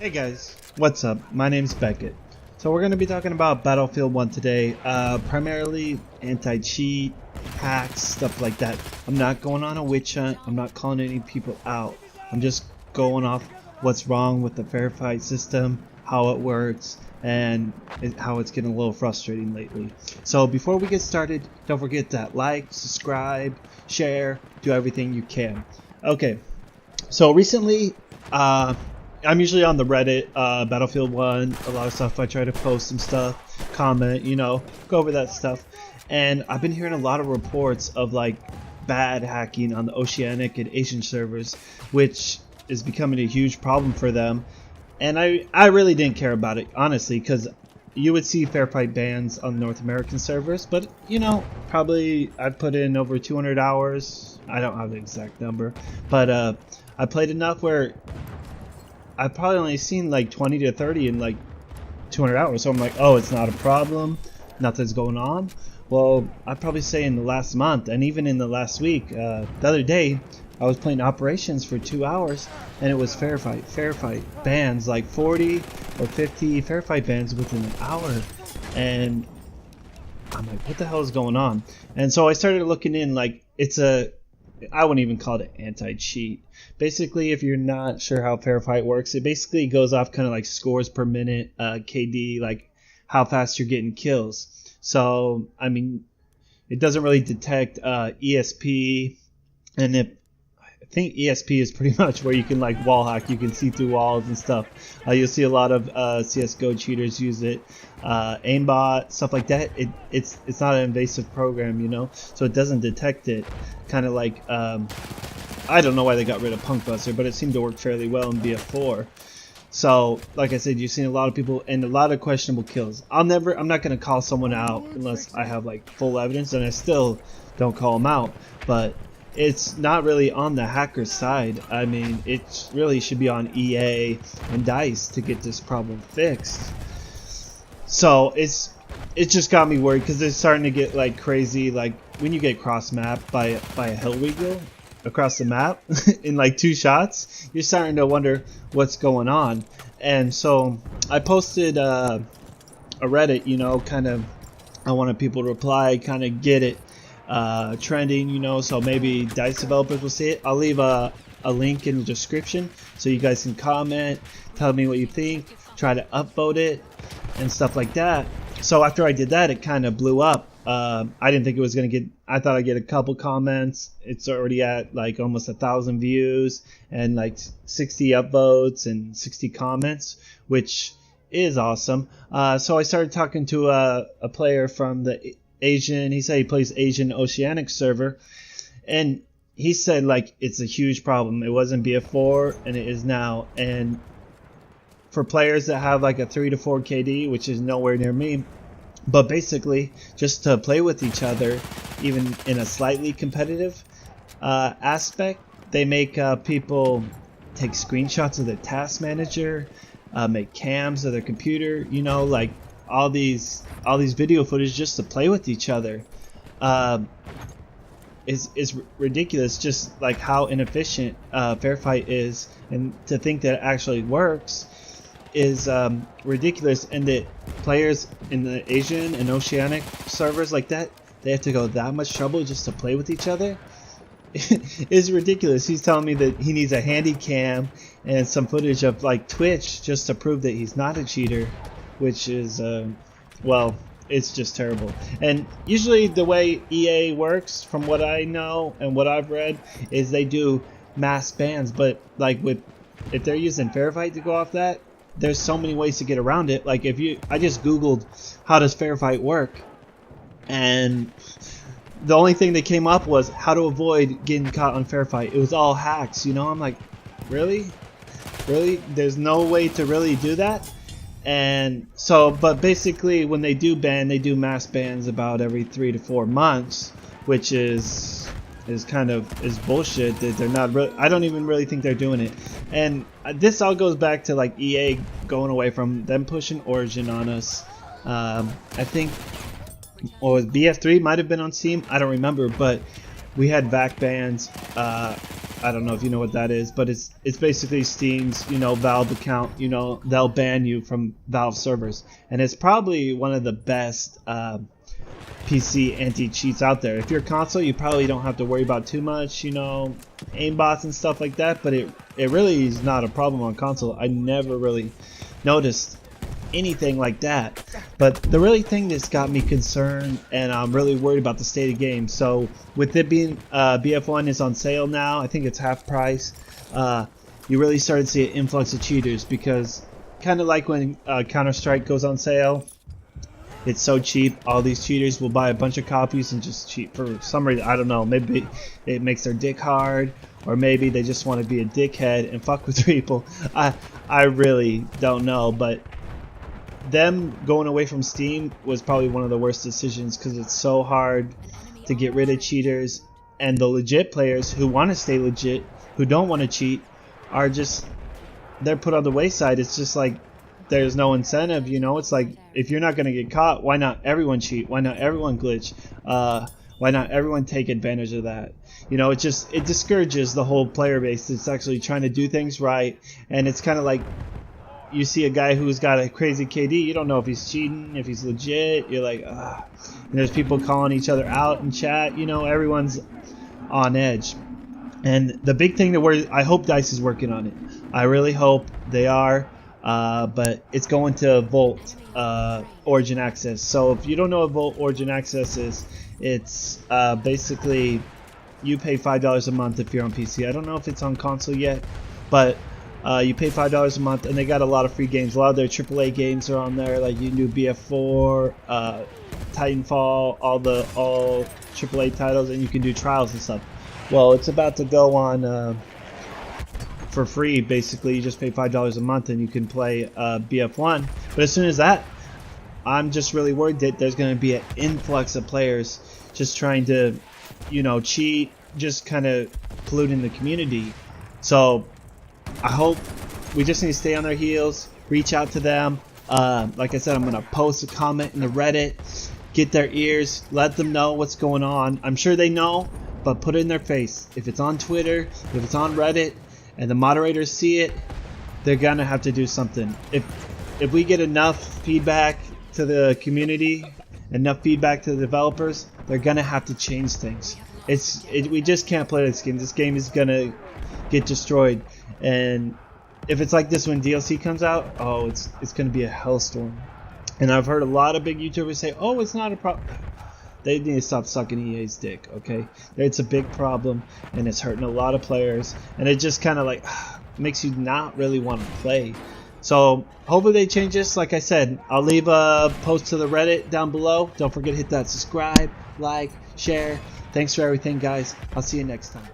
Hey guys, what's up? My name's Beckett. So we're going to be talking about Battlefield 1 today, primarily anti-cheat, hacks, stuff like that. I'm not going on a witch hunt, I'm not calling any people out. I'm just going off what's wrong with the fair fight system, how it works, and how it's getting a little frustrating lately. So before we get started, don't forget that like, subscribe, share, do everything you can. Okay, so recently, I'm usually on the Reddit, Battlefield 1, a lot of stuff. I try to post some stuff, comment, go over that stuff. And I've been hearing a lot of reports of like bad hacking on the Oceanic and Asian servers, which is becoming a huge problem for them. And I really didn't care about it, honestly, because you would see fair fight bans on North American servers, but probably I'd put in over 200 hours. I don't have the exact number, but I played enough where I've probably only seen like 20 to 30 in like 200 hours. So I'm like, oh, it's not a problem. Nothing's going on. Well, I'd probably say in the last month and even in the last week, the other day, I was playing Operations for 2 hours and it was fair fight bans, like 40 or 50 fair fight bans within an hour. And I'm like, what the hell is going on? And so I started looking in, like, I wouldn't even call it anti-cheat. Basically, if you're not sure how fair fight works, it basically goes off kind of like scores per minute, KD, like how fast you're getting kills. So, I mean, it doesn't really detect ESP, and I think ESP is pretty much where you can like wall hack. You can see through walls and stuff. You'll see a lot of CS:GO cheaters use it. Aimbot, stuff like that. It's not an invasive program, so it doesn't detect it. Kind of like I don't know why they got rid of Punk Buster, but it seemed to work fairly well in Bf1. So, like I said, you've seen a lot of people and a lot of questionable kills. I'm not gonna call someone out unless I have like full evidence, and I still don't call them out. But it's not really on the hacker's side. I mean, it really should be on EA and DICE to get this problem fixed. So it just got me worried because it's starting to get like crazy. Like when you get cross mapped by a Hellweagle across the map in like 2 shots, you're starting to wonder what's going on. And so I posted a Reddit, kind of I wanted people to reply, kind of get it trending, so maybe DICE developers will see it. I'll leave a link in the description so you guys can comment, tell me what you think, try to upvote it and stuff like that. So after I did that, it kind of blew up. I didn't think it was gonna get. I thought I'd get a couple comments. It's already at like almost 1,000 views and like 60 upvotes and 60 comments, which is awesome. So I started talking to a player from the Asian. He said he plays Asian Oceanic server, and he said like it's a huge problem. It wasn't BF4 and it is now. And for players that have like a 3 to 4 KD, which is nowhere near me, but basically just to play with each other, even in a slightly competitive aspect, they make people take screenshots of their task manager, make cams of their computer, like all these video footage just to play with each other. Is ridiculous, just like how inefficient fair fight is, and to think that it actually works is ridiculous. And that players in the Asian and Oceanic servers like that, they have to go that much trouble just to play with each other. It's ridiculous. He's telling me that he needs a handy cam and some footage of like Twitch just to prove that he's not a cheater, which is well, it's just terrible. And usually the way EA works, from what I know and what I've read, is they do mass bans. But like if they're using fair fight to go off that, there's so many ways to get around it. Like I just googled how does fair fight work, and the only thing that came up was how to avoid getting caught on fair fight. It was all hacks, I'm like, really there's no way to really do that. And so, but basically when they do ban, they do mass bans about every 3 to 4 months, which is bullshit. That they're not really, I don't even really think they're doing it. And this all goes back to like EA going away from them pushing Origin on us. I think, or Bf3 might have been on Steam, I don't remember, but we had VAC bans I don't know if you know what that is, but it's basically Steam's, you know, Valve account. You know, they'll ban you from Valve servers, and it's probably one of the best PC anti-cheats out there. If you're console, you probably don't have to worry about too much, you know, aimbots and stuff like that, but it really is not a problem on console. I never really noticed anything like that. But the really thing that's got me concerned, and I'm really worried about the state of game. So with it being Bf1 is on sale now, I think it's half price. You really started to see an influx of cheaters, because kind of like when Counter-Strike goes on sale, it's so cheap, all these cheaters will buy a bunch of copies and just cheat for some reason. I don't know, maybe it makes their dick hard, or maybe they just want to be a dickhead and fuck with people. I really don't know, but them going away from Steam was probably one of the worst decisions, because it's so hard to get rid of cheaters, and the legit players who want to stay legit, who don't want to cheat, are just, they're put on the wayside. It's just like there's no incentive, you know. It's like, if you're not going to get caught, why not everyone cheat? Why not everyone glitch? Why not everyone take advantage of that? You know, it discourages the whole player base that's actually trying to do things right. And it's kind of like, you see a guy who's got a crazy KD, you don't know if he's cheating, if he's legit. You're like, ah. And there's people calling each other out in chat. You know, everyone's on edge. And the big thing that I hope DICE is working on it. I really hope they are. But it's going to Volt Origin Access. So if you don't know what Volt Origin Access is, it's basically you pay $5 a month if you're on PC. I don't know if it's on console yet, but you pay $5 a month, and they got a lot of free games. A lot of their AAA games are on there, like you can do Bf4, Titanfall, all AAA titles, and you can do trials and stuff. Well, it's about to go on for free. Basically, you just pay $5 a month and you can play Bf1. But as soon as that, I'm just really worried that there's going to be an influx of players just trying to, you know, cheat, just kind of polluting the community. So I hope we just need to stay on their heels, reach out to them. Like I said, I'm going to post a comment in the Reddit, get their ears, let them know what's going on. I'm sure they know, but put it in their face. If it's on Twitter, if it's on Reddit, and the moderators see it, they're going to have to do something. If we get enough feedback to the community, enough feedback to the developers, they're going to have to change things. We just can't play this game. This game is going to get destroyed. And if it's like this when DLC comes out, oh, it's going to be a hellstorm. And I've heard a lot of big YouTubers say, oh, it's not a problem. They need to stop sucking EA's dick, okay? It's a big problem, and it's hurting a lot of players. And it just kind of like makes you not really want to play. So hopefully they change this. Like I said, I'll leave a post to the Reddit down below. Don't forget to hit that subscribe, like, share. Thanks for everything, guys. I'll see you next time.